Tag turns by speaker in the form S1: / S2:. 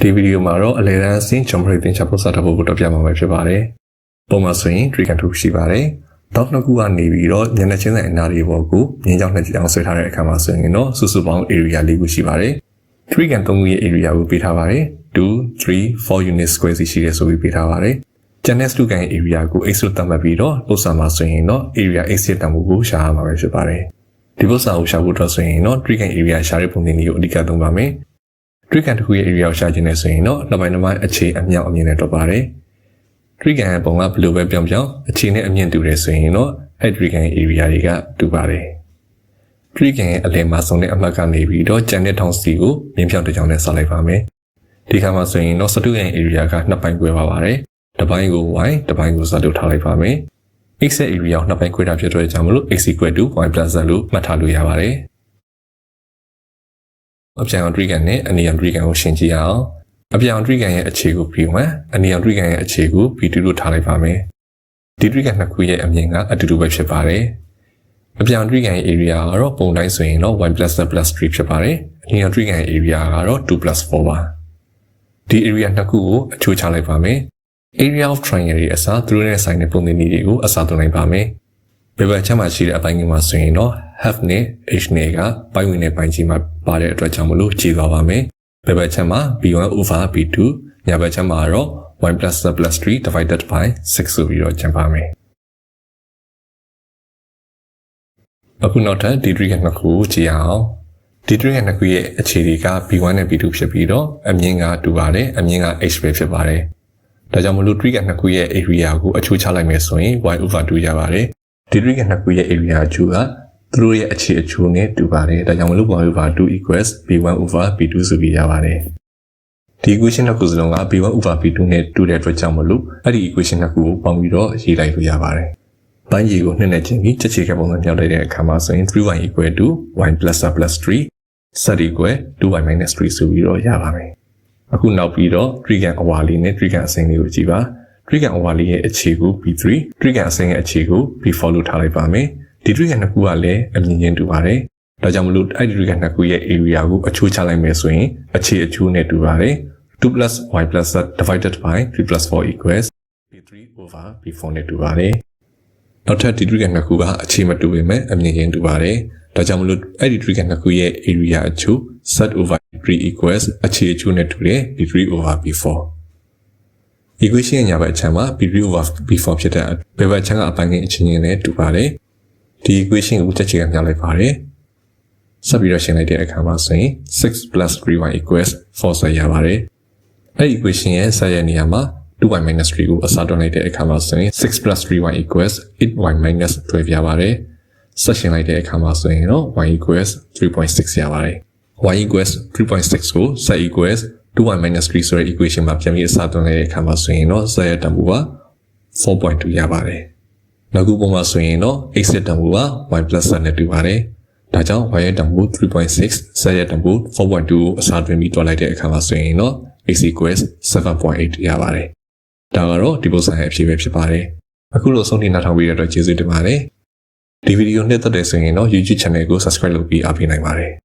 S1: ဒီဗီဒီယိုမှာတော့အလဲတန်းအဆင့် geometry သင်ချပုံစံတစ်ခုကိုတက်ပြမှာပဲဖြစ်ပါတယ်။ပုံမှန်ဆိုရင် trigger တစ်ခုရှိပါတယ်။တော့နှစ်ခုကနေပြီးတော့မျက်နှာချင်းဆိုင်အနားလေးပေါ်ကိုမြင်းကြောင်းနဲ့ကြောင်းဆွဲထားတဲ့အခါမှာဆိုရင်တော့စုစုပေါင်း area ၄ခုရှိပါတယ်။ trigger ၃ခုရဲ့ area ကိုပေးထားပါတယ်။2, 3, 4 unit square စီရှိတယ်ဆိုပြီးပေးထားပါတယ်။ကျန်တဲ့ student area ကို x လို့သတ်မှတ်ပြီးတော့ပုံစံမှာဆိုရင်တော့ area x ရဲ့တန်ဖိုးကိုရှာရမှာပဲဖြစ်ပါတယ်။ဒီပုံစံကိုရှာဖို့တော့ဆိုရင်တော့ trigger area ရှာတဲ့ပုံစံလေးကိုအဓိကသုံးပါမယ်။ trigger တစ်ခုရဲ့ area ကိုရှာခြင်းနဲ့ဆိုရင်တော့နှစ်ပိုင်းအခြေအမြောက်အမြင့်နဲ့တော့ပါတယ်။ trigger ရဲ့ပုံကဘယ်လိုပဲပြောင်းပြောင်းအခြေနဲ့အမြင့်တူတယ်ဆိုရင်တော့အဲ့ trigger ရဲ့ area တွေကတူပါတယ်။ trigger ရဲ့အလယ်မှာဆုံးတဲ့အမှတ်ကနေပြီးတော့ကျန်တဲ့ထောင်စီကိုမြင်းဖြောင်းတစ်ကြောင်းနဲ့ဆက်လိုက်ပါမယ်။ဒီခါမှာဆိုရင်တော့စတုရဲ့ area ကနှစ်ပိုင်းကွဲပါပါတယ်။တစ်ပိုင်းကို y တစ်ပိုင်းကို z လို့ထားလိုက်ပါမယ်။ x ရဲ့ area ကိုနှစ်ပိုင်းခွဲတာဖြစ်တဲ့ကြောင့်မလို့ x = y + z လို့မှတ်ထားလို့ရပါတယ်။အပြောင် trigger နဲ့အနီရောင် trigger ကိုရှင်းကြည့်အောင်။အပြောင် trigger ရဲ့အခြေကို p1 အနီရောင် trigger ရဲ့အခြေကို p2 လို့ထားလိုက်ပါမယ်။ဒီ trigger နှစ်ခုရဲ့အမြင့်ကအတူတူပဲဖြစ်ပါတယ်။အပြောင် trigger ရဲ့ area ကတော့ပုံတိုင်းဆိုရင်တော့ y + z + 3ဖြစ်ပါတယ်။အနီရောင် trigger ရဲ့ area ကတော့ 2 + 4ပါ။ဒီ area နှစ်ခုကိုအချိုးချလိုက်ပါမယ်။ area of triangle ရဲ့အစားသူတို့နဲ့ဆိုင်တဲ့ပုံသဏ္ဍာန်တွေကိုအစားသွင်းလိုက်ပါမယ်။ဘယ်ဘက်ချက်မှာရှိတဲ့အပိုင်းကမှာဆိုရင်တော့ half နဲ့ h နဲ့ကပိုင်းဝင်တဲ့ပိုင်းကြီးမှာပါတဲ့အတွက်ကြောင့်မလို့ကြည့်သွားပါမယ်။ဘယ်ဘက်ချက်မှာ b1/b2 ညာဘက်ချက်မှာတော့ y + z + 3 divided by 6ဆိုပြီးတော့ကျန်ပါမယ်။အခုနောက်ထပ်ဒီ trigger နှစ်ခုကိုကြည့်အောင်။ဒီ trigger နှစ်ခုရဲ့အခြေတွေက b1 နဲ့ b2 ဖြစ်ပြီးတော့အမြင့်ကတူပါတယ်။အမြင့်က h ပဲဖြစ်ပါတယ်။ဒါကြောင့်မလို့ trigger နှစ်ခုရဲ့ area ကိုအချိုးချလိုက်မယ်ဆိုရင် y/2 ရပါတယ်။ဒီ trigger နှစ်ခုရဲ့ area အချိုးကသူတို့ရဲ့အခြေအချိုးနဲ့တူပါတယ်။ဒါကြောင့်မလို့ y/2 = b1/b2 ဆိုပြီးရပါတယ်။ဒီ equation နှစ်ခုစလုံးက b1/b2 နဲ့တူတဲ့အတွက်ကြောင့်မလို့အဲ့ဒီ equation နှစ်ခုကိုပေါင်းပြီးတော့ရေးလိုက်လို့ရပါတယ်။ပိုင်းကြီးကိုနှစ်နဲ့ချင်းပြီးချက်ချေကပုံစံပြောင်းလိုက်တဲ့အခါမှာဆိုရင် 3y = y + z + 3 z = 2y - 3ဆိုပြီးတော့ရပါမယ်။အခုနောက်ပြီးတော့ trigger အဝါလေးနဲ့ trigger အစိမ်းလေးကိုကြည့်ပါ။ trigger အဝါလေးရဲ့အခြေကို b3 trigger အစိမ်းရဲ့အခြေကို b4 လို့ထားလိုက်ပါမယ်။ဒီ trigger နှစ်ခုကလည်းအမြင့်ချင်းတူပါတယ်။ဒါကြောင့်မလို့အဲ့ဒီ trigger နှစ်ခုရဲ့ area ကိုအချိုးချလိုက်မယ်ဆိုရင်အခြေအချိုးနဲ့တူပါတယ်။ 2 + y + z divided by 3 + 4 equals b3/b4 နဲ့တူပါတယ်။နောက်ထပ်ဒီ trigger နှစ်ခုကအခြေမတူပေမဲ့အမြင့်ချင်းတူပါတယ်။ဒါကြောင့်မလို့အဲ့ဒီ trigger နှစ်ခုရဲ့ area အချိုး z/3 equals အခြေအချိုးနဲ့တူတယ် b3/b4 equation ညာဘက်အခြမ်းမှာ b3/b4 ဖြစ်တဲ့ဘယ်ဘက်အခြမ်းကအပိုင်းချင်းအချင်းချင်းနဲ့တူပါတယ်။ဒီ equation ကိုချက်ချေကမြှလိုက်ပါတယ်။ဆက်ပြီးတော့ရှင်းလိုက်တဲ့အခါမှာဆိုရင်6 + 3y equals 4 ဆက်ရပါတယ်။အဲ့ဒီ equation ရဲ့ဆက်ရဲ့နေရာမှာ 2y - 3ကိုအစားတွန်းလိုက်တဲ့အခါမှာဆိုရင်6 + 3y equals 8y - 12ရပါတယ်။ဆက်ရှင်းလိုက်တဲ့အခါမှာဆိုရင်တော့ y equals 3.6 ရပါတယ်။ y equals 3.6 ကို z equals 2y - 3ဆိုတဲ့ equation မှာပြန်ပြီးအစားတွန်းလိုက်တဲ့အခါမှာဆိုရင်တော့ z ရဲ့တန်ဖိုးက 4.2 ရပါတယ်။နောက်ခုပုံမှာဆိုရင်တော့ x ရဲ့တန်ဖိုးက y + z နဲ့တူပါတယ်။ဒါကြောင့် y ရဲ့တန်ဖိုး 3.6 z ရဲ့တန်ဖိုး 4.2 ကိုအစားတွန်းပြီးတွက်လိုက်တဲ့အခါမှာဆိုရင်တော့ x equals 7.8 ရပါတယ်။ဒါကတော့ဒီပုံစံရဲ့အဖြေပဲဖြစ်ပါတယ်။အခုလိုဆုံးဖြတ်နားထောင်ပြီးတဲ့အတွက်ကျေးဇူးတင်ပါတယ်။ဒီဗီဒီယိုနှစ်သက်တဲ့ဆိုရင်တော့ YouTube channel ကို subscribe လုပ်ပြီးအားပေးနိုင်ပါတယ်။